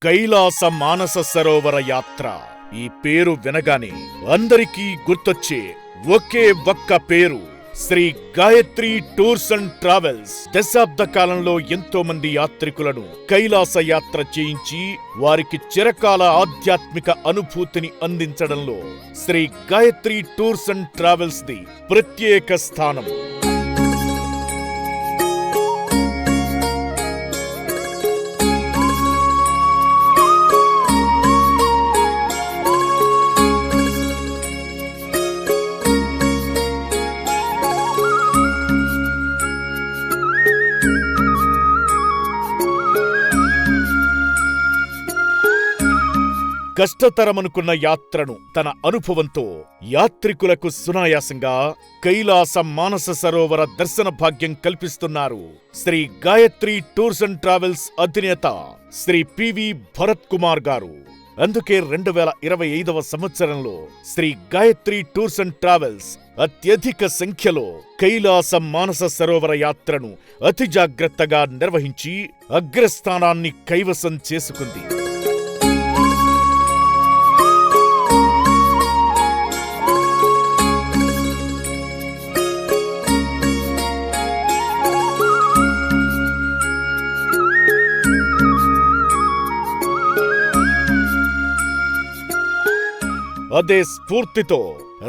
కైలాస మానస సరోవర యాత్ర. ఈ పేరు వినగానే అందరికీ గుర్తొచ్చే ఒకే ఒక్క పేరు, Shri Gayatri tours and travels. దశాబ్ద కాలంలో ఎంతో మంది యాత్రికులను కైలాస యాత్ర చేయించి వారికి చిరకాల ఆధ్యాత్మిక అనుభూతిని అందించడంలో Shri Gayatri tours and travels ది ప్రత్యేక స్థానం. కష్టతరమనుకున్న యాత్రను తన అనుభవంతో యాత్రికులకు సునాయాసంగా కైలాస మానస సరోవర దర్శన భాగ్యం కల్పిస్తున్నారు Shri Gayatri tours and travels అధినేత శ్రీ పివి భరత్ కుమార్ గారు. అందుకే 2025వ సంవత్సరంలో Shri Gayatri tours and travels అత్యధిక సంఖ్యలో కైలాస మానస సరోవర యాత్రను అతి జాగ్రత్తగా నిర్వహించి అగ్రస్థానాన్ని కైవసం చేసుకుంది. అదే స్ఫూర్తితో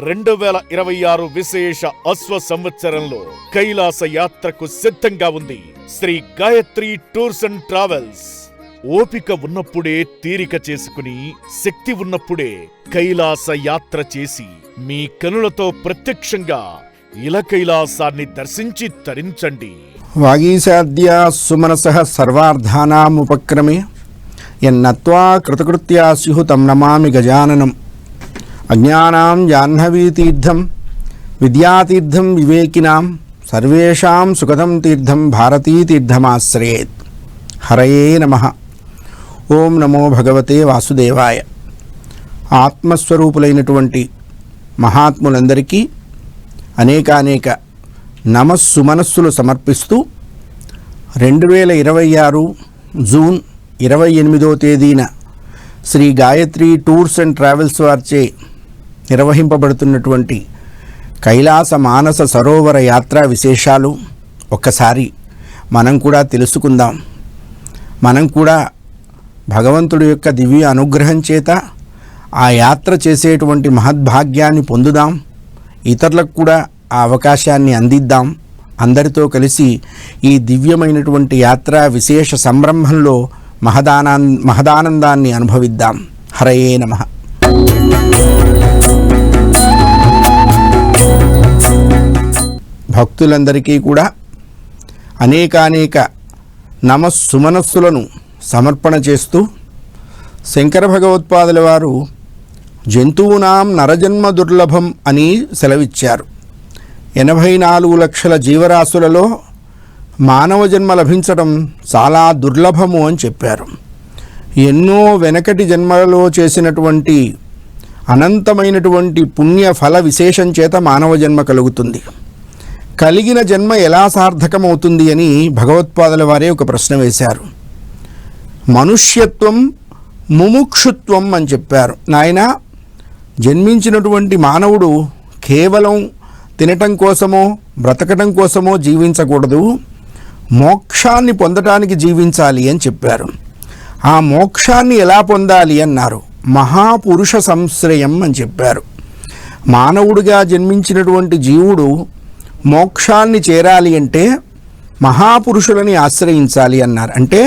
2026 విశేష అశ్వ సంవత్సరంలో కైలాస యాత్రకు సిద్ధంగా ఉంది Shri Gayatri tours and travels. ఓపిక ఉన్నప్పుడే తీరిక చేసుకుని, శక్తి ఉన్నప్పుడే కైలాస యాత్ర చేసి మీ కనులతో ప్రత్యక్షంగా ఇల కైలాసాన్ని దర్శించి తరించండి. వాగీశాద్యా సుమనసః సర్వార్థానాముపక్రమే యన్నత్వా కృతకృత్యా స్యుః తం నమామి గజాననం. అజ్ఞానాం జాహ్నవీతీర్థం విద్యాతీర్థం వివేకినాం సర్వేషాం సుఖదం తీర్థం భారతీతీర్థమాశ్రయేత్. హరయే నమః. ఓం నమో భగవతే వాసుదేవాయ. ఆత్మస్వరూపులైనటువంటి మహాత్ములందరికీ అనేకానేక నమస్సుమనస్సులు సమర్పిస్తూ 2026 జూన్ 28వ తేదీన Shri Gayatri tours and travels వారిచే నిర్వహింపబడుతున్నటువంటి కైలాస మానస సరోవర యాత్రా విశేషాలు ఒక్కసారి మనం కూడా తెలుసుకుందాం. మనం కూడా భగవంతుడి యొక్క దివ్య అనుగ్రహం చేత ఆ యాత్ర చేసేటువంటి మహద్భాగ్యాన్ని పొందుదాం. ఇతరులకు కూడా ఆ అవకాశాన్ని అందిద్దాం. అందరితో కలిసి ఈ దివ్యమైనటువంటి యాత్రా విశేష సంరంభంలో మహదానందాన్ని అనుభవిద్దాం. హరయే నమః. భక్తులందరికీ కూడా అనేకానేక నమస్సుమనస్సులను సమర్పణ చేస్తూ శంకర భగవత్పాదుల వారు జంతువునాం నరజన్మ దుర్లభం అని సెలవిచ్చారు. 84 లక్షల జీవరాశులలో మానవ జన్మ లభించడం చాలా దుర్లభము అని చెప్పారు. ఎన్నో వెనకటి జన్మలలో చేసినటువంటి అనంతమైనటువంటి పుణ్య ఫల విశేషం చేత మానవ జన్మ కలుగుతుంది. కలిగిన జన్మ ఎలా సార్థకమవుతుంది అని భగవత్పాదుల వారే ఒక ప్రశ్న వేశారు. మనుష్యత్వం ముముక్షుత్వం అని చెప్పారు. నాయన, జన్మించినటువంటి మానవుడు కేవలం తినటం కోసమో బ్రతకటం కోసమో జీవించకూడదు, మోక్షాన్ని పొందటానికి జీవించాలి అని చెప్పారు. ఆ మోక్షాన్ని ఎలా పొందాలి అన్నారు. మహాపురుష సంశ్రయం అని చెప్పారు. మానవుడిగా జన్మించినటువంటి జీవుడు మోక్షాన్ని చేరాలి అంటే మహాపురుషులని ఆశ్రయించాలి అన్నారు. అంటే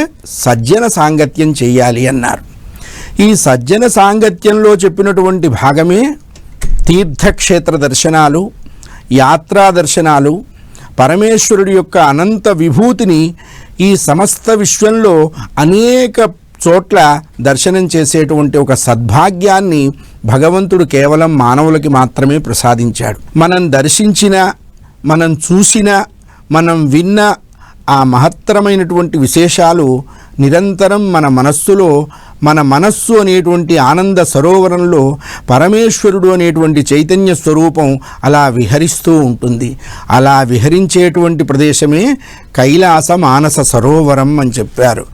సజ్జన సాంగత్యం చేయాలి అన్నారు. ఈ సజ్జన సాంగత్యంలో చెప్పినటువంటి భాగమే తీర్థక్షేత్ర దర్శనాలు, యాత్రా దర్శనాలు, పరమేశ్వరుడి యొక్క అనంత విభూతిని ఈ సమస్త విశ్వంలో అనేక చోట్ల దర్శనం చేసేటువంటి ఒక సద్భాగ్యాన్ని భగవంతుడు కేవలం మానవులకి మాత్రమే ప్రసాదించాడు. మనం దర్శించిన, మనం చూసిన, మనం విన్న ఆ మహత్తరమైనటువంటి విశేషాలు నిరంతరం మన మనస్సులో, మన మనస్సు అనేటువంటి ఆనంద సరోవరంలో పరమేశ్వరుడు అనేటువంటి చైతన్య స్వరూపం అలా విహరిస్తూ ఉంటుంది. అలా విహరించేటువంటి ప్రదేశమే కైలాస మానస సరోవరం అని చెప్పారు.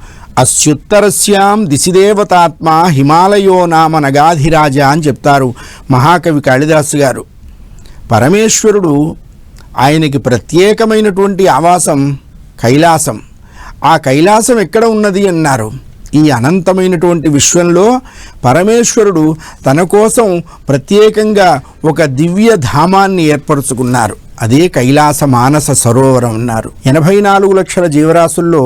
అస్యుత్తరస్యాం దిశిదేవతాత్మ హిమాలయో నామ నగాధిరాజ అని చెప్తారు మహాకవి కాళిదాసు గారు. పరమేశ్వరుడు ఆయనకి ప్రత్యేకమైనటువంటి ఆవాసం కైలాసం. ఆ కైలాసం ఎక్కడ ఉన్నది అన్నారు. ఈ అనంతమైనటువంటి విశ్వంలో పరమేశ్వరుడు తన కోసం ప్రత్యేకంగా ఒక దివ్య ధామాన్ని ఏర్పరచుకున్నారు. అదే కైలాస మానస సరోవరం అన్నారు. 84 లక్షల జీవరాశుల్లో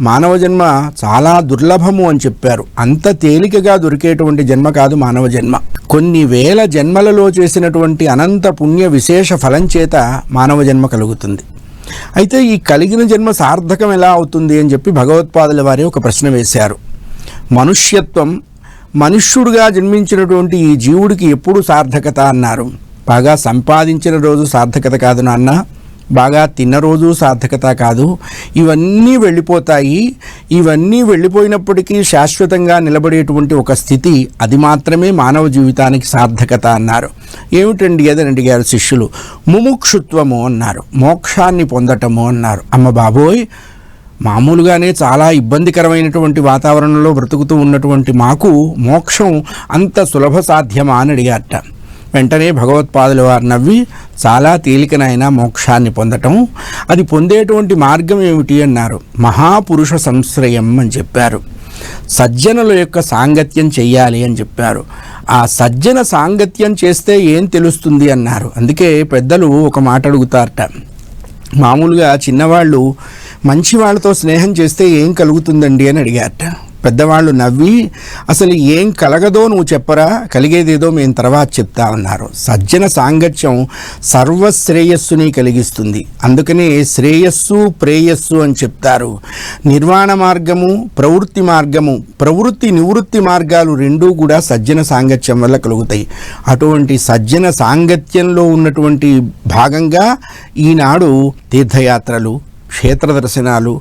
మానవ జన్మ చాలా దుర్లభము అని చెప్పారు. అంత తేలికగా దొరికేటువంటి జన్మ కాదు మానవ జన్మ. కొన్ని వేల జన్మలలో చేసినటువంటి అనంత పుణ్య విశేష ఫలం చేత మానవ జన్మ కలుగుతుంది. అయితే ఈ కలిగిన జన్మ సార్థకం ఎలా అవుతుంది అని చెప్పి భగవత్పాదుల వారి ఒక ప్రశ్న వేశారు. మనుష్యత్వం, మనుష్యుడిగా జన్మించినటువంటి ఈ జీవుడికి ఎప్పుడు సార్థకత అన్నారు. బాగా సంపాదించిన రోజు సార్థకత కాదు నాన్న, బాగా తిన్న రోజు సార్థకత కాదు. ఇవన్నీ వెళ్ళిపోతాయి. ఇవన్నీ వెళ్ళిపోయినప్పటికీ శాశ్వతంగా నిలబడేటువంటి ఒక స్థితి, అది మాత్రమే మానవ జీవితానికి సార్థకత అన్నారు. ఏమిటండి అదని అడిగారు శిష్యులు. ముముక్షుత్వము అన్నారు, మోక్షాన్ని పొందటము అన్నారు. అమ్మ బాబోయ్, మామూలుగానే చాలా ఇబ్బందికరమైనటువంటి వాతావరణంలో బ్రతుకుతూ ఉన్నటువంటి మాకు మోక్షం అంత సులభ సాధ్యమా అని అడిగారట. వెంటనే భగవత్పాదుల వారు నవ్వి, చాలా తేలికనైనా మోక్షాన్ని పొందటం, అది పొందేటువంటి మార్గం ఏమిటి అన్నారు. మహాపురుష సంశ్రయం అని చెప్పారు. సజ్జనుల యొక్క సాంగత్యం చెయ్యాలి అని చెప్పారు. ఆ సజ్జన సాంగత్యం చేస్తే ఏం తెలుస్తుంది అన్నారు. అందుకే పెద్దలు ఒక మాట అడుగుతారట. మామూలుగా చిన్నవాళ్ళు మంచి వాళ్ళతో స్నేహం చేస్తే ఏం కలుగుతుందండి అని అడిగారట. పెద్దవాళ్ళు నవ్వి, అసలు ఏం కలగదో నువ్వు చెప్పరా, కలిగేదేదో మేము తర్వాత చెప్తామన్నారు. సజ్జన సాంగత్యం సర్వశ్రేయస్సుని కలిగిస్తుంది. అందుకనే శ్రేయస్సు ప్రేయస్సు అని చెప్తారు. నిర్వాణ మార్గము, ప్రవృత్తి మార్గము, ప్రవృత్తి నివృత్తి మార్గాలు రెండూ కూడా సజ్జన సాంగత్యం వల్ల కలుగుతాయి. అటువంటి సజ్జన సాంగత్యంలో ఉన్నటువంటి భాగంగా ఈనాడు తీర్థయాత్రలు, క్షేత్ర దర్శనాలు,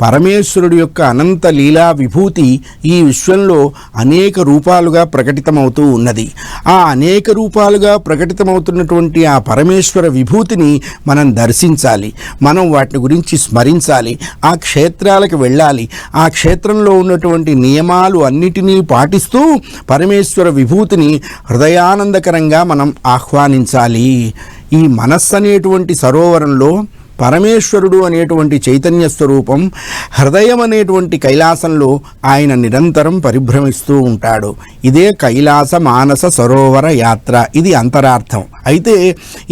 పరమేశ్వరుడి యొక్క అనంత లీలా విభూతి ఈ విశ్వంలో అనేక రూపాలుగా ప్రకటితమవుతూ ఉన్నది. ఆ అనేక రూపాలుగా ప్రకటితమవుతున్నటువంటి ఆ పరమేశ్వర విభూతిని మనం దర్శించాలి, మనం వాటి గురించి స్మరించాలి, ఆ క్షేత్రాలకు వెళ్ళాలి, ఆ క్షేత్రంలో ఉన్నటువంటి నియమాలు అన్నిటినీ పాటిస్తూ పరమేశ్వర విభూతిని హృదయానందకరంగా మనం ఆహ్వానించాలి. ఈ మనస్సు అనేటువంటి సరోవరంలో పరమేశ్వరుడు అనేటువంటి చైతన్య స్వరూపం, హృదయం అనేటువంటి కైలాసంలో ఆయన నిరంతరం పరిభ్రమిస్తూ ఉంటాడు. ఇదే కైలాస మానస సరోవర యాత్ర. ఇది అంతరార్థం. అయితే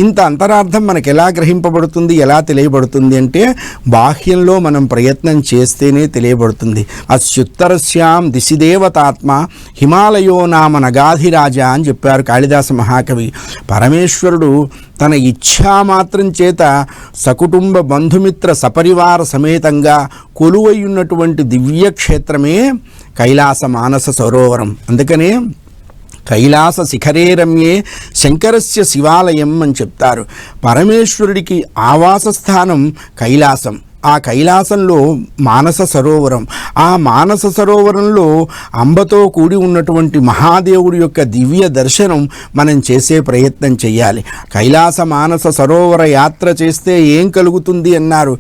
ఇంత అంతరార్థం మనకు ఎలా గ్రహింపబడుతుంది, ఎలా తెలియబడుతుంది అంటే బాహ్యంలో మనం ప్రయత్నం చేస్తేనే తెలియబడుతుంది. అస్యుత్తరస్యాం దిశిదేవతాత్మ హిమాలయో నామ నగాధిరాజ అని చెప్పారు కాళిదాస మహాకవి. పరమేశ్వరుడు తన ఇచ్ఛామాత్రం చేత సకుటుంబ బంధుమిత్ర సపరివార సమేతంగా కొలువయ్యున్నటువంటి దివ్యక్షేత్రమే కైలాస మానస సరోవరం. అందుకనే కైలాస శిఖరే రమ్యే శంకరస్య శివాలయం అని చెప్తారు. పరమేశ్వరుడికి ఆవాస స్థానం కైలాసం. ఆ కైలాసంలో మానస సరోవరం. ఆ మానస సరోవరంలో అంబతో కూడి ఉన్నటువంటి మహాదేవుడి యొక్క దివ్య దర్శనం మనం చేసే ప్రయత్నం చేయాలి. కైలాస మానస సరోవర యాత్ర చేస్తే ఏం కలుగుతుంది అన్నారు.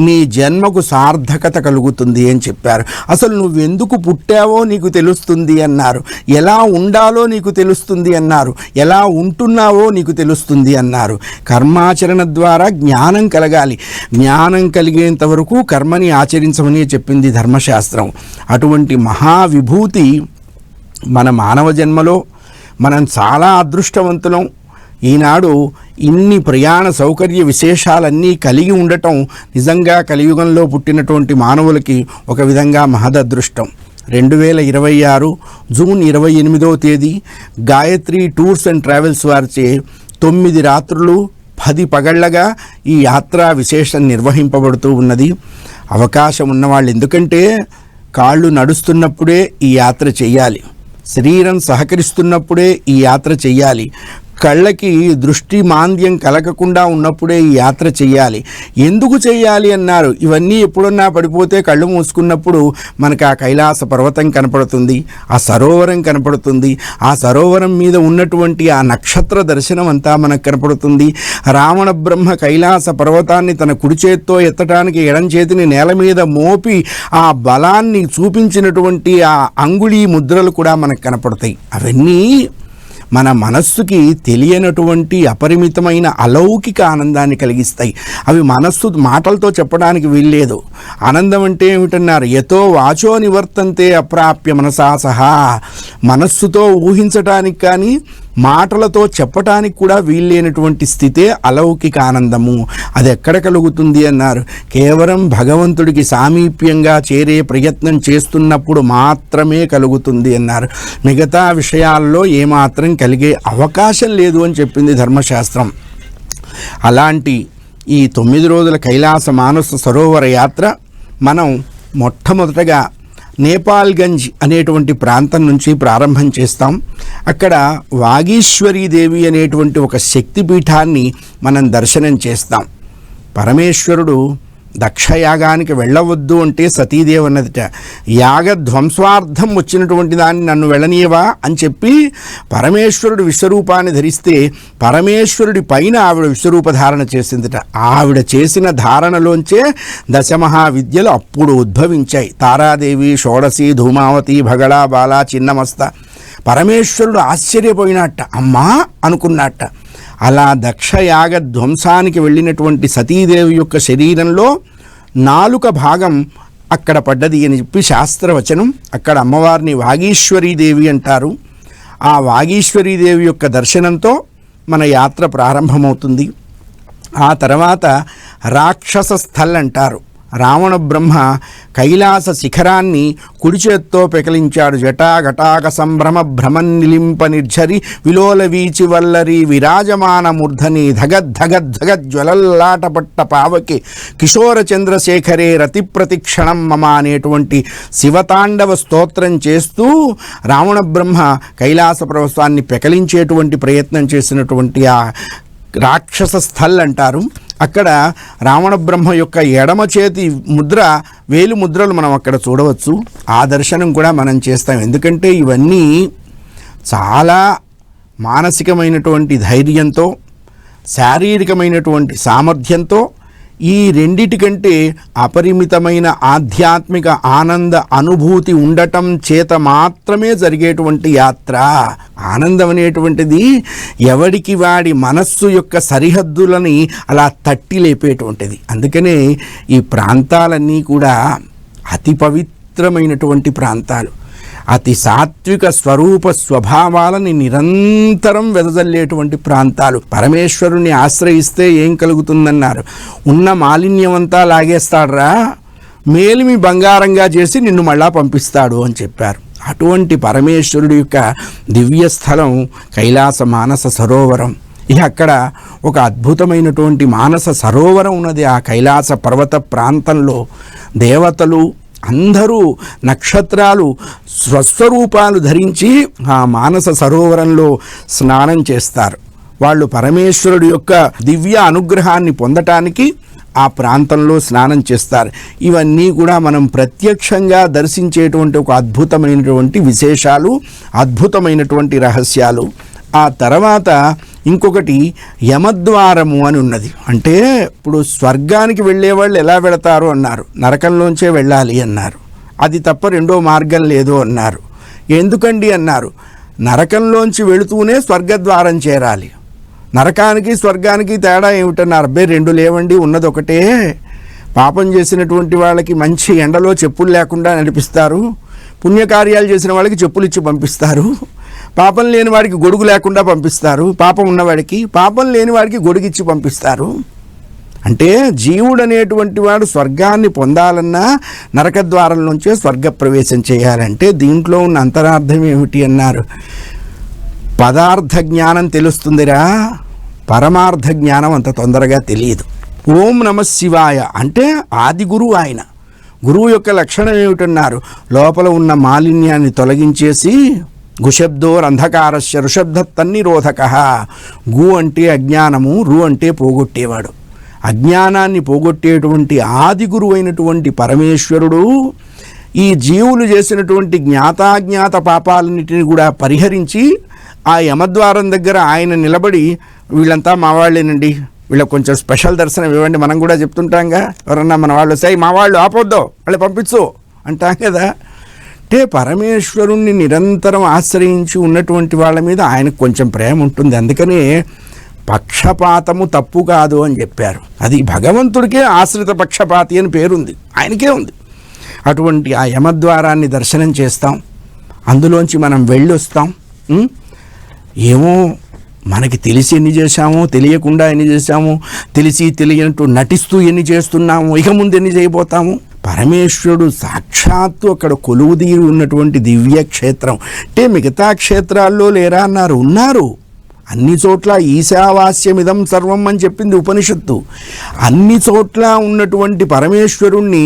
నీ జన్మకు సార్థకత కలుగుతుంది అని చెప్పారు. అసలు నువ్వెందుకు పుట్టావో నీకు తెలుస్తుంది అన్నారు. ఎలా ఉండాలో నీకు తెలుస్తుంది అన్నారు. ఎలా ఉంటున్నావో నీకు తెలుస్తుంది అన్నారు. కర్మాచరణ ద్వారా జ్ఞానం కలగాలి. జ్ఞానం కలిగే వరకు కర్మని ఆచరించమని చెప్పింది ధర్మశాస్త్రం. అటువంటి మహావిభూతి మన మానవ జన్మలో మనం చాలా అదృష్టవంతులం. ఈనాడు ఇన్ని ప్రయాణ సౌకర్య విశేషాలన్నీ కలిగి ఉండటం నిజంగా కలియుగంలో పుట్టినటువంటి మానవులకి ఒక విధంగా మహదదృష్టం. 2026 జూన్ 28వ తేదీ గాయత్రి టూర్స్ అండ్ ట్రావెల్స్ వారిచే 9 రాత్రులు 10 పగళ్లగా ఈ యాత్రా విశేషం నిర్వహింపబడుతూ ఉన్నది. అవకాశం ఉన్నవాళ్ళు, ఎందుకంటే కాళ్ళు నడుస్తున్నప్పుడే ఈ యాత్ర చెయ్యాలి, శరీరం సహకరిస్తున్నప్పుడే ఈ యాత్ర చెయ్యాలి. కళ్ళకి దృష్టి మాంద్యం కలగకుండా ఉన్నప్పుడే ఈ యాత్ర చెయ్యాలి. ఎందుకు చెయ్యాలి అన్నారు? ఇవన్నీ ఎప్పుడన్నా పడిపోతే కళ్ళు మూసుకున్నప్పుడు మనకు ఆ కైలాస పర్వతం కనపడుతుంది, ఆ సరోవరం కనపడుతుంది, ఆ సరోవరం మీద ఉన్నటువంటి ఆ నక్షత్ర దర్శనం అంతా మనకు కనపడుతుంది. రావణ బ్రహ్మ కైలాస పర్వతాన్ని తన కుడి చేత్తో ఎత్తడానికి ఎడం చేతిని నేల మీద మోపి ఆ బలాన్ని చూపించినటువంటి ఆ అంగుళీ ముద్రలు కూడా మనకు కనపడతాయి. అవన్నీ మన మనస్సుకి తెలియనటువంటి అపరిమితమైన అలౌకిక ఆనందాన్ని కలిగిస్తాయి. అవి మనస్సు మాటలతో చెప్పడానికి వీల్లేదు. ఆనందం అంటే ఏమిటన్నారు? యతో వాచో నివర్తంతే అప్రాప్య మనసా సహా. మనస్సుతో ఊహించటానికి కానీ మాటలతో చెప్పటానికి కూడా వీల్లేనటువంటి స్థితే అలౌకిక ఆనందము. అది ఎక్కడ కలుగుతుంది అన్నారు? కేవలం భగవంతుడికి సామీప్యంగా చేరే ప్రయత్నం చేస్తున్నప్పుడు మాత్రమే కలుగుతుంది అన్నారు. మిగతా విషయాల్లో ఏమాత్రం కలిగే అవకాశం లేదు అని చెప్పింది ధర్మశాస్త్రం. అలాంటి ఈ 9 రోజుల కైలాస మానస సరోవర యాత్ర మనం మొట్టమొదటగా నేపాల్గంజ్ అనేటువంటి ప్రాంతం నుంచి ప్రారంభం చేస్తాం. అక్కడ వాగీశ్వరీదేవి అనేటువంటి ఒక శక్తిపీఠాన్ని మనం దర్శనం చేస్తాం. పరమేశ్వరుడు దక్షయాగానికి వెళ్ళవద్దు అంటే సతీదేవి అన్నదిట, యాగ ధ్వంస్వార్థం వచ్చినటువంటి దాన్ని నన్ను వెళ్ళనీయవా అని చెప్పి పరమేశ్వరుడు విశ్వరూపాన్ని ధరిస్తే పరమేశ్వరుడి పైన ఆవిడ విశ్వరూప ధారణ చేసిందిట. ఆవిడ చేసిన ధారణలోంచే దశమహావిద్యలు అప్పుడు ఉద్భవించాయి. తారాదేవి, షోడశి, ధూమావతి, భగళ, బాల, చిన్నమస్త. పరమేశ్వరుడు ఆశ్చర్యపోయినట్ట, అమ్మా అనుకున్నట్ట. అలా దక్షయాగ ధ్వంసానికి వెళ్ళినటువంటి సతీదేవి యొక్క శరీరంలో నాలుక భాగం అక్కడ పడ్డది అని చెప్పి శాస్త్రవచనం. అక్కడ అమ్మవారిని వాగీశ్వరీదేవి అంటారు. ఆ వాగీశ్వరీదేవి యొక్క దర్శనంతో మన యాత్ర ప్రారంభమవుతుంది. ఆ తర్వాత రాక్షస స్థల్ అంటారు. రావణ బ్రహ్మ కైలాస శిఖరాన్ని కుడి చేత్తో పెకలించాడు. జటాఘటాక సంభ్రమ భ్రమన్నిలింప నిర్ఝరి విలోల వీచి వల్లరి విరాజమాన మూర్ధని ధగద్ధగద్ధగజ్వలల్లాటపట్ట పావకి కిశోర చంద్రశేఖరే రతి ప్రతిక్షణం మమ అనేటువంటి శివతాండవ స్తోత్రం చేస్తూ రావణ బ్రహ్మ కైలాస పర్వతాన్ని పెకలించేటువంటి ప్రయత్నం చేసినటువంటి ఆ రాక్షస స్థల్ అంటారు. అక్కడ రావణ బ్రహ్మ యొక్క ఎడమ చేతి ముద్ర, వేలు ముద్రలు మనం అక్కడ చూడవచ్చు. ఆ దర్శనం కూడా మనం చేస్తాం. ఎందుకంటే ఇవన్నీ చాలా మానసికమైనటువంటి ధైర్యంతో, శారీరకమైనటువంటి సామర్థ్యంతో, ఈ రెండిటికంటే అపరిమితమైన ఆధ్యాత్మిక ఆనంద అనుభూతి ఉండటం చేత మాత్రమే జరిగేటువంటి యాత్ర. ఆనందం అనేటువంటిది ఎవడికి వాడి మనస్సు యొక్క సరిహద్దులని అలా తట్టి లేపేటువంటిది. అందుకనే ఈ ప్రాంతాలన్నీ కూడా అతి పవిత్రమైనటువంటి ప్రాంతాలు. అతి సాత్విక స్వరూప స్వభావాలని నిరంతరం వెదజల్లేటువంటి ప్రాంతాలు. పరమేశ్వరుని ఆశ్రయిస్తే ఏం కలుగుతుందన్నారు? ఉన్న మాలిన్యమంతా లాగేస్తాడ్రా, మేలిమి బంగారంగా చేసి నిన్ను మళ్ళా పంపిస్తాడు అని చెప్పారు. అటువంటి పరమేశ్వరుడి యొక్క దివ్య స్థలం కైలాస మానస సరోవరం. ఇక అక్కడ ఒక అద్భుతమైనటువంటి మానస సరోవరం ఉన్నది. ఆ కైలాస పర్వత ప్రాంతంలో దేవతలు అందరూ నక్షత్రాలు స్వస్వరూపాలు ధరించి ఆ మానస సరోవరంలో స్నానం చేస్తారు. వాళ్ళు పరమేశ్వరుడు యొక్క దివ్య అనుగ్రహాన్ని పొందటానికి ఆ ప్రాంతంలో స్నానం చేస్తారు. ఇవన్నీ కూడా మనం ప్రత్యక్షంగా దర్శించేటువంటి ఒక అద్భుతమైనటువంటి విశేషాలు, అద్భుతమైనటువంటి రహస్యాలు. ఆ తర్వాత ఇంకొకటి యమద్వారము అని ఉన్నది. అంటే ఇప్పుడు స్వర్గానికి వెళ్ళేవాళ్ళు ఎలా వెళతారు అన్నారు? నరకంలోంచే వెళ్ళాలి అన్నారు. అది తప్ప రెండో మార్గం లేదు అన్నారు. ఎందుకండి అన్నారు? నరకంలోంచి వెళుతూనే స్వర్గద్వారం చేరాలి. నరకానికి స్వర్గానికి తేడా ఏమిటన్నారు? అబ్బే రెండు లేవండి, ఉన్నది ఒకటే. పాపం చేసినటువంటి వాళ్ళకి మంచి ఎండలో చెప్పులు లేకుండా నడిపిస్తారు, పుణ్యకార్యాలు చేసిన వాళ్ళకి చెప్పులు ఇచ్చి పంపిస్తారు. పాపం లేని వాడికి గొడుగు లేకుండా పంపిస్తారు, పాపం ఉన్నవాడికి. పాపం లేని వాడికి గొడుగిచ్చి పంపిస్తారు. అంటే జీవుడు అనేటువంటి వాడు స్వర్గాన్ని పొందాలన్నా నరకద్వారం నుంచే స్వర్గప్రవేశం చేయాలంటే దీంట్లో ఉన్న అంతరార్థం ఏమిటి అన్నారు? పదార్థ జ్ఞానం తెలుస్తుందిరా, పరమార్థ జ్ఞానం అంత తొందరగా తెలియదు. ఓం నమ శివాయ అంటే ఆది గురువు ఆయన. గురువు యొక్క లక్షణం ఏమిటన్నారు? లోపల ఉన్న మాలిన్యాన్ని తొలగించేసి గుశబ్దోరంధకారస్య ఋషబ్ధత్తన్నిరోధక. గు అంటే అజ్ఞానము, రు అంటే పోగొట్టేవాడు. అజ్ఞానాన్ని పోగొట్టేటువంటి ఆది గురువు అయినటువంటి పరమేశ్వరుడు ఈ జీవులు చేసినటువంటి జ్ఞాతాజ్ఞాత పాపాలన్నిటిని కూడా పరిహరించి ఆ యమద్వారం దగ్గర ఆయన నిలబడి, వీళ్ళంతా మా వాళ్ళేనండి, వీళ్ళకి కొంచెం స్పెషల్ దర్శనం ఇవ్వండి, మనం కూడా చెప్తుంటాంగా, ఎవరన్నా మన వాళ్ళు సై మా వాళ్ళు ఆపొద్దో వాళ్ళు పంపించు అంటాం కదా. అంటే పరమేశ్వరుణ్ణి నిరంతరం ఆశ్రయించి ఉన్నటువంటి వాళ్ళ మీద ఆయనకు కొంచెం ప్రేమ ఉంటుంది. అందుకనే పక్షపాతము తప్పు కాదు అని చెప్పారు. అది భగవంతుడికే ఆశ్రిత పక్షపాతి అని పేరుంది, ఆయనకే ఉంది. అటువంటి ఆ యమద్వారాన్ని దర్శనం చేస్తాం, అందులోంచి మనం వెళ్ళొస్తాం. ఏమో మనకి తెలిసి ఎన్ని చేశామో, తెలియకుండా ఎన్ని చేశామో, తెలిసి తెలియనట్టు నటిస్తూ ఎన్ని చేస్తున్నాము, ఇక ముందు ఎన్ని చేయబోతాము. పరమేశ్వరుడు సాక్షాత్తు అక్కడ కొలువుదీరి ఉన్నటువంటి దివ్య క్షేత్రం. అంటే మిగతా క్షేత్రాల్లో లేరా అన్నారు, ఉన్నారు. అన్ని చోట్ల ఈశావాస్యమిదం సర్వం అని చెప్పింది ఉపనిషత్తు. అన్ని చోట్ల ఉన్నటువంటి పరమేశ్వరుణ్ణి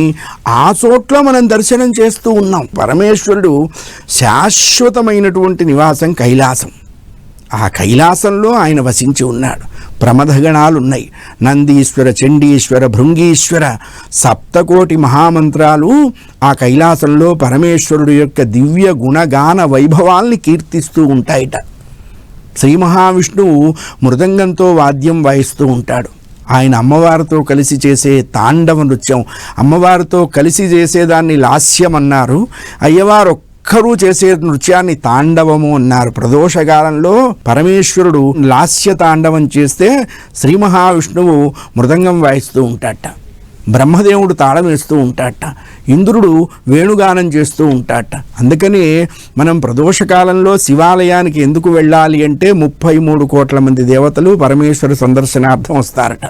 ఆ చోట్ల మనం దర్శనం చేస్తూ ఉన్నాం. పరమేశ్వరుడు శాశ్వతమైనటువంటి నివాసం కైలాసం. ఆ కైలాసంలో ఆయన వసించి ఉన్నాడు. ప్రమథగణాలు ఉన్నాయి, నందీశ్వర, చండీశ్వర, భృంగీశ్వర, సప్తకోటి మహామంత్రాలు ఆ కైలాసంలో పరమేశ్వరుడు యొక్క దివ్య గుణగాన వైభవాల్ని కీర్తిస్తూ ఉంటాయిట. శ్రీ మహావిష్ణువు మృదంగంతో వాద్యం వాయిస్తూ ఉంటాడు. ఆయన అమ్మవారితో కలిసి చేసే తాండవ నృత్యం, అమ్మవారితో కలిసి చేసేదాన్ని లాస్యం అన్నారు, అయ్యవారు ఒక్కరూ చేసే నృత్యాన్ని తాండవము అన్నారు. ప్రదోషకాలంలో పరమేశ్వరుడు లాస్య తాండవం చేస్తే శ్రీ మహావిష్ణువు మృదంగం వాయిస్తూ ఉంటాడట, బ్రహ్మదేవుడు తాళం వేస్తూ ఉంటాడట, ఇంద్రుడు వేణుగానం చేస్తూ ఉంటాడట. అందుకని మనం ప్రదోషకాలంలో శివాలయానికి ఎందుకు వెళ్ళాలి అంటే 33 కోట్ల మంది దేవతలు పరమేశ్వర సందర్శనార్థం వస్తారట.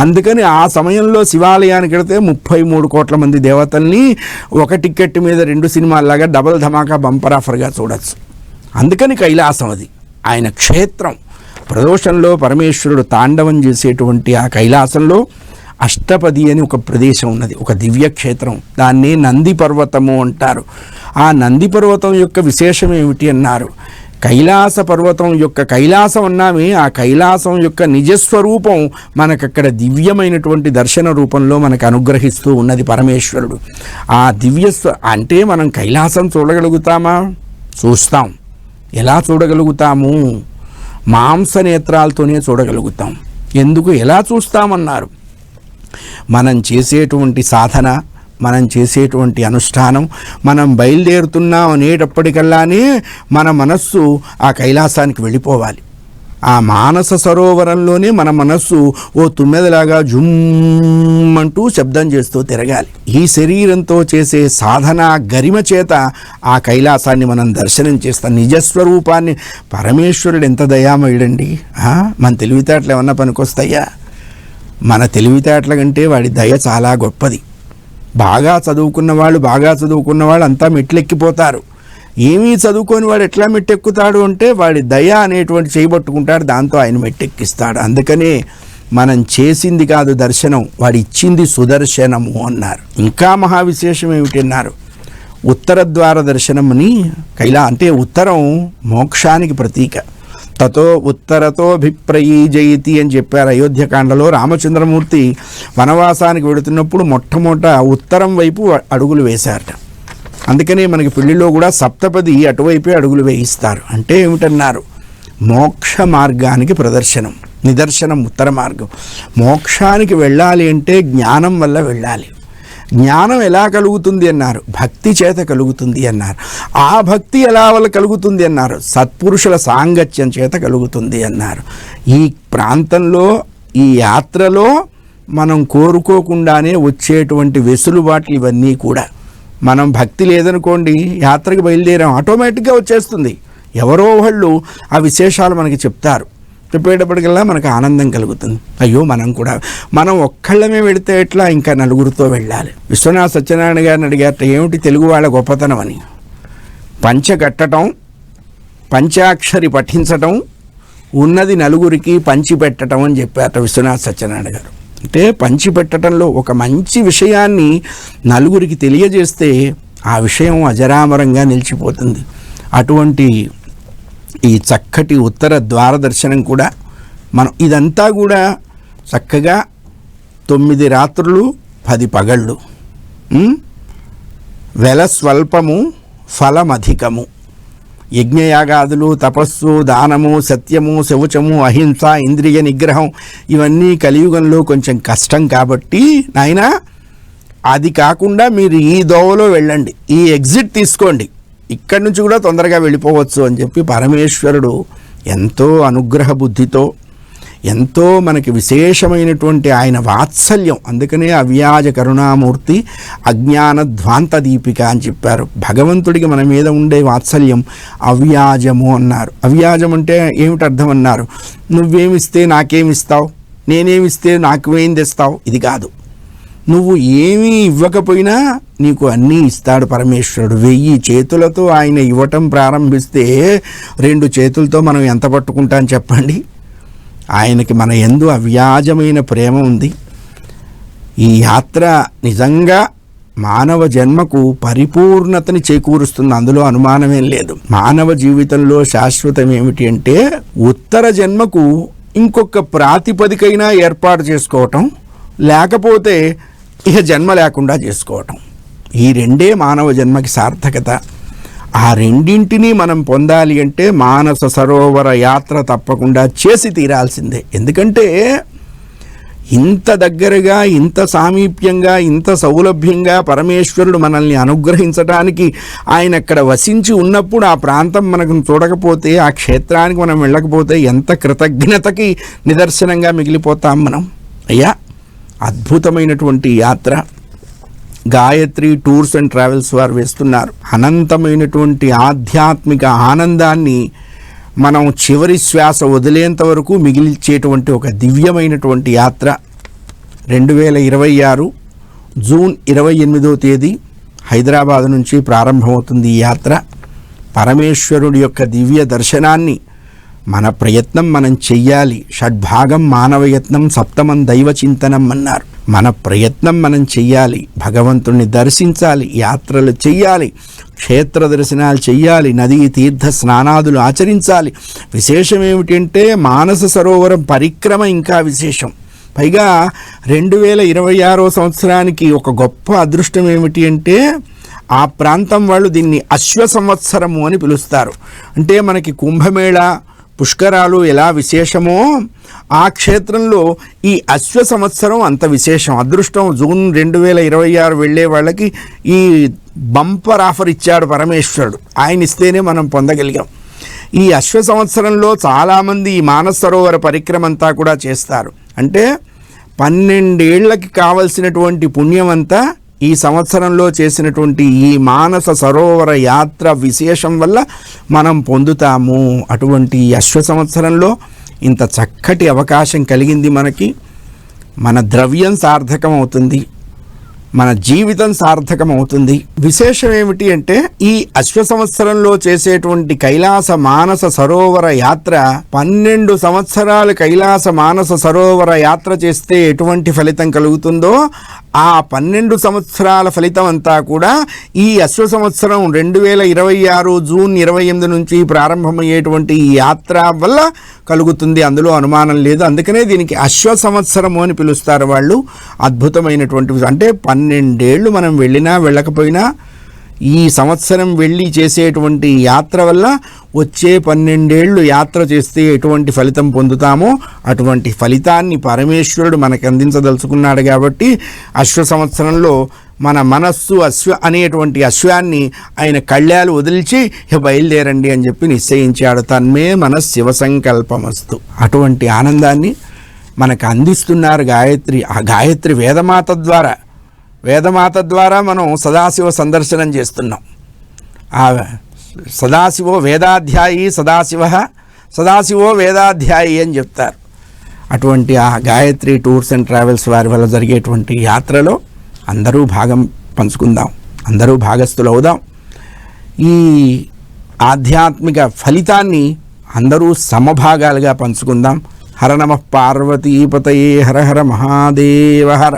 అందుకని ఆ సమయంలో శివాలయానికి వెళితే 33 కోట్ల మంది దేవతల్ని ఒక టికెట్ మీద 2 సినిమాల్లాగా డబల్ ధమాకా బంపర్ ఆఫర్గా చూడొచ్చు. అందుకని కైలాసం అది ఆయన క్షేత్రం. ప్రదోషంలో పరమేశ్వరుడు తాండవం చేసేటువంటి ఆ కైలాసంలో అష్టపది అని ఒక ప్రదేశం ఉన్నది, ఒక దివ్య క్షేత్రం. దాన్ని నంది పర్వతము అంటారు. ఆ నంది పర్వతం యొక్క విశేషం ఏమిటి అన్నారు, కైలాస పర్వతం యొక్క కైలాసం అన్నామే, ఆ కైలాసం యొక్క నిజస్వరూపం మనకక్కడ దివ్యమైనటువంటి దర్శన రూపంలో మనకు అనుగ్రహిస్తూ ఉన్నది పరమేశ్వరుడు. ఆ అంటే మనం కైలాసం చూడగలుగుతామా? చూస్తాం. ఎలా చూడగలుగుతాము? మాంసనేత్రాలతోనే చూడగలుగుతాం. ఎందుకు, ఎలా చూస్తామన్నారు, మనం చేసేటువంటి సాధన, మనం చేసేటువంటి అనుష్ఠానం, మనం బయలుదేరుతున్నాం అనేటప్పటికల్లానే మన మనస్సు ఆ కైలాసానికి వెళ్ళిపోవాలి. ఆ మానస సరోవరంలోనే మన మనస్సు ఓ తుమ్మెదలాగా జుమ్మంటూ శబ్దం చేస్తూ తిరగాలి. ఈ శరీరంతో చేసే సాధన గరిమ చేత ఆ కైలాసాన్ని మనం దర్శనం చేస్తాం. నిజస్వరూపాన్ని. పరమేశ్వరుడు ఎంత దయామయుడండి. మన తెలివితేటలు ఏమన్నా పనికొస్తాయా? మన తెలివితేటల కంటే వాడి దయ చాలా గొప్పది. బాగా చదువుకున్న వాళ్ళు అంతా మెట్లెక్కిపోతారు. ఏమీ చదువుకొని వాడు ఎట్లా మెట్టెక్కుతాడు అంటే వాడి దయ అనేటువంటి చేయబట్టుకుంటాడు, దాంతో ఆయన మెట్టెక్కిస్తాడు. అందుకనే మనం చేసింది కాదు దర్శనం, వాడు ఇచ్చింది సుదర్శనము అన్నారు. ఇంకా మహావిశేషం ఏమిటన్నారు, ఉత్తర ద్వార దర్శనం అని. అంటే ఉత్తరం మోక్షానికి ప్రతీక. తతో ఉత్తరతోభిప్రయీజయతి అని చెప్పారు అయోధ్యకాండలో. రామచంద్రమూర్తి వనవాసానికి వెడుతున్నప్పుడు మొట్టమొదట ఉత్తరం వైపు అడుగులు వేశారట. అందుకనే మనకి పెళ్లిలో కూడా సప్తపది అటువైపే అడుగులు వేయిస్తారు. అంటే ఏమిటన్నారు, మోక్ష మార్గానికి నిదర్శనం ఉత్తర మార్గం. మోక్షానికి వెళ్ళాలి అంటే జ్ఞానం వల్ల వెళ్ళాలి. జ్ఞానం ఎలా కలుగుతుంది అన్నారు, భక్తి చేత కలుగుతుంది అన్నారు. ఆ భక్తి ఎలా వల్ల కలుగుతుంది అన్నారు, సత్పురుషుల సాంగత్యం చేత కలుగుతుంది అన్నారు. ఈ ప్రాంతంలో, ఈ యాత్రలో మనం కోరుకోకుండానే వచ్చేటువంటి వెసులుబాట్లు ఇవన్నీ కూడా. మనం భక్తి లేదనుకోండి, యాత్రకు బయలుదేరాం, ఆటోమేటిక్గా వచ్చేస్తుంది. ఎవరో వాళ్ళు ఆ విశేషాలు మనకి చెప్తారు. చెప్పేటప్పటికల్లా మనకు ఆనందం కలుగుతుంది. అయ్యో మనం ఒక్కళ్ళమే వెళితే ఎట్లా, ఇంకా నలుగురితో వెళ్ళాలి. విశ్వనాథ సత్యనారాయణ గారిని అడిగారట, ఏమిటి తెలుగు వాళ్ళ గొప్పతనం అని. పంచ కట్టడం, పంచాక్షరి పఠించటం, ఉన్నది నలుగురికి పంచిపెట్టడం అని చెప్పారట విశ్వనాథ సత్యనారాయణ గారు. అంటే పంచిపెట్టడంలో ఒక మంచి విషయాన్ని నలుగురికి తెలియజేస్తే ఆ విషయం అజరామరంగా నిలిచిపోతుంది. అటువంటి ఈ చక్కటి ఉత్తర ద్వార దర్శనం కూడా మనం ఇదంతా కూడా చక్కగా 9 రాత్రులు 10 పగళ్ళు, వెల స్వల్పము ఫలమధికము. యజ్ఞయాగాదులు, తపస్సు, దానము, సత్యము, శౌచము, అహింస, ఇంద్రియ నిగ్రహం ఇవన్నీ కలియుగంలో కొంచెం కష్టం కాబట్టి నాయనా అది కాకుండా మీరు ఈ దోవలో వెళ్ళండి, ఈ ఎగ్జిట్ తీసుకోండి, ఇక్కడి నుంచి కూడా తొందరగా వెళ్ళిపోవచ్చు అని చెప్పి పరమేశ్వరుడు ఎంతో అనుగ్రహ బుద్ధితో, ఎంతో మనకి విశేషమైనటువంటి ఆయన వాత్సల్యం, అందుకనే అవ్యాజ కరుణామూర్తి అజ్ఞాన ధ్వాంత దీపిక అని చెప్పారు. భగవంతుడికి మన మీద ఉండే వాత్సల్యం అవ్యాజము అన్నారు. అవ్యాజం అంటే ఏమిటి అర్థం అన్నారు? నువ్వేమిస్తే నాకేమిస్తావు, నేనేమిస్తే నాకు ఏం తెస్తావు, ఇది కాదు. నువ్వు ఏమీ ఇవ్వకపోయినా నీకు అన్నీ ఇస్తాడు పరమేశ్వరుడు. 1000 చేతులతో ఆయన ఇవ్వటం ప్రారంభిస్తే 2 చేతులతో మనం ఎంత పట్టుకుంటాం చెప్పండి. ఆయనకి మన యందు అవ్యాజమైన ప్రేమ ఉంది. ఈ యాత్ర నిజంగా మానవ జన్మకు పరిపూర్ణతని చేకూరుస్తుంది, అందులో అనుమానమేం లేదు. మానవ జీవితంలో శాశ్వతం ఏమిటి అంటే ఉత్తర జన్మకు ఇంకొక ప్రాతిపదికైనా ఏర్పాటు చేసుకోవటం, లేకపోతే ఇక జన్మ లేకుండా చేసుకోవటం. ఈ 2 మానవ జన్మకి సార్థకత. ఆ రెండింటినీ మనం పొందాలి అంటే మానస సరోవర యాత్ర తప్పకుండా చేసి తీరాల్సిందే. ఎందుకంటే ఇంత దగ్గరగా, ఇంత సామీప్యంగా, ఇంత సౌలభ్యంగా పరమేశ్వరుడు మనల్ని అనుగ్రహించడానికి ఆయన అక్కడ వసించి ఉన్నప్పుడు ఆ ప్రాంతం మనకు చూడకపోతే, ఆ క్షేత్రానికి మనం వెళ్ళకపోతే ఎంత కృతజ్ఞతకి నిదర్శనంగా మిగిలిపోతాం మనం. అయ్యా, అద్భుతమైనటువంటి యాత్ర గాయత్రి టూర్స్ అండ్ ట్రావెల్స్ వారు వేస్తున్నారు. అనంతమైనటువంటి ఆధ్యాత్మిక ఆనందాన్ని మనం చివరి శ్వాస వదిలేంత వరకు మిగిల్చేటువంటి ఒక దివ్యమైనటువంటి యాత్ర. 2026 జూన్ 28వ తేదీ హైదరాబాద్ నుంచి ప్రారంభమవుతుంది ఈ యాత్ర. పరమేశ్వరుడి యొక్క దివ్య దర్శనాన్ని మన ప్రయత్నం మనం చెయ్యాలి. షడ్భాగం మానవయత్నం, సప్తమం దైవచింతనం అన్నారు. మన ప్రయత్నం మనం చెయ్యాలి, భగవంతుణ్ణి దర్శించాలి, యాత్రలు చెయ్యాలి, క్షేత్ర దర్శనాలు చెయ్యాలి, నదీ తీర్థ స్నానాదులు ఆచరించాలి. విశేషం ఏమిటంటే మానస సరోవరం పరిక్రమ ఇంకా విశేషం. పైగా 2026వ సంవత్సరానికి ఒక గొప్ప అదృష్టం ఏమిటి అంటే ఆ ప్రాంతం వాళ్ళు దీన్ని అశ్వ సంవత్సరము అని పిలుస్తారు. అంటే మనకి కుంభమేళ, పుష్కరాలు ఎలా విశేషమో ఆ క్షేత్రంలో ఈ అశ్వ సంవత్సరం అంత విశేషం. అదృష్టం. జూన్ 2026 వెళ్ళే వాళ్ళకి ఈ బంపర్ ఆఫర్ ఇచ్చాడు పరమేశ్వరుడు. ఆయన ఇస్తేనే మనం పొందగలిగాం. ఈ అశ్వ సంవత్సరంలో చాలామంది ఈ మానస సరోవర పరిక్రమ అంతా కూడా చేస్తారు. అంటే 12 ఏళ్లకి కావలసినటువంటి పుణ్యమంతా ఈ సంవత్సరంలో చేసినటువంటి ఈ మానస సరోవర యాత్ర విశేషం వల్ల మనం పొందుతాము. అటువంటి అశ్వ సంవత్సరంలో ఇంత చక్కటి అవకాశం కలిగింది మనకి. మన ద్రవ్యం సార్థకం అవుతుంది, మన జీవితం సార్థకం అవుతుంది. విశేషం ఏమిటి అంటే ఈ అశ్వ సంవత్సరంలో చేసేటువంటి కైలాస మానస సరోవర యాత్ర 12 సంవత్సరాలు కైలాస మానస సరోవర యాత్ర చేస్తే ఎటువంటి ఫలితం కలుగుతుందో ఆ 12 సంవత్సరాల ఫలితం అంతా కూడా ఈ అశ్వ సంవత్సరం 2026 జూన్ 28 నుంచి ప్రారంభమయ్యేటువంటి ఈ యాత్ర వల్ల కలుగుతుంది, అందులో అనుమానం లేదు. అందుకనే దీనికి అశ్వ సంవత్సరము అని పిలుస్తారు వాళ్ళు. అద్భుతమైనటువంటి, అంటే 12 ఏళ్ళు మనం వెళ్ళినా వెళ్ళకపోయినా ఈ సంవత్సరం వెళ్ళి చేసేటువంటి యాత్ర వల్ల వచ్చే 12 ఏళ్ళు యాత్ర చేస్తే ఎటువంటి ఫలితం పొందుతామో అటువంటి ఫలితాన్ని పరమేశ్వరుడు మనకు అందించదలుచుకున్నాడు. కాబట్టి అశ్వ సంవత్సరంలో మన మనస్సు అనేటువంటి అశ్వాన్ని ఆయన కళ్యాలు వదిలిచి బయలుదేరండి అని చెప్పి నిశ్చయించాడు. తన్మే మన శివ సంకల్పమస్తు. అటువంటి ఆనందాన్ని మనకు అందిస్తున్నారు గాయత్రి. ఆ గాయత్రి వేదమాత ద్వారా మనం సదాశివ సందర్శనం చేస్తున్నాం. ఆ సదాశివో వేదాధ్యాయి, సదాశివో వేదాధ్యాయి అని చెప్తారు. అటువంటి ఆ గాయత్రి టూర్స్ అండ్ ట్రావెల్స్ వారి వల్ల జరిగేటువంటి యాత్రలో అందరూ భాగం పంచుకుందాం, అందరూ భాగస్థులు అవుదాం. ఈ ఆధ్యాత్మిక ఫలితాన్ని అందరూ సమభాగాలుగా పంచుకుందాం. హర నమః పార్వతీపతయే, హర హర మహాదేవ హర.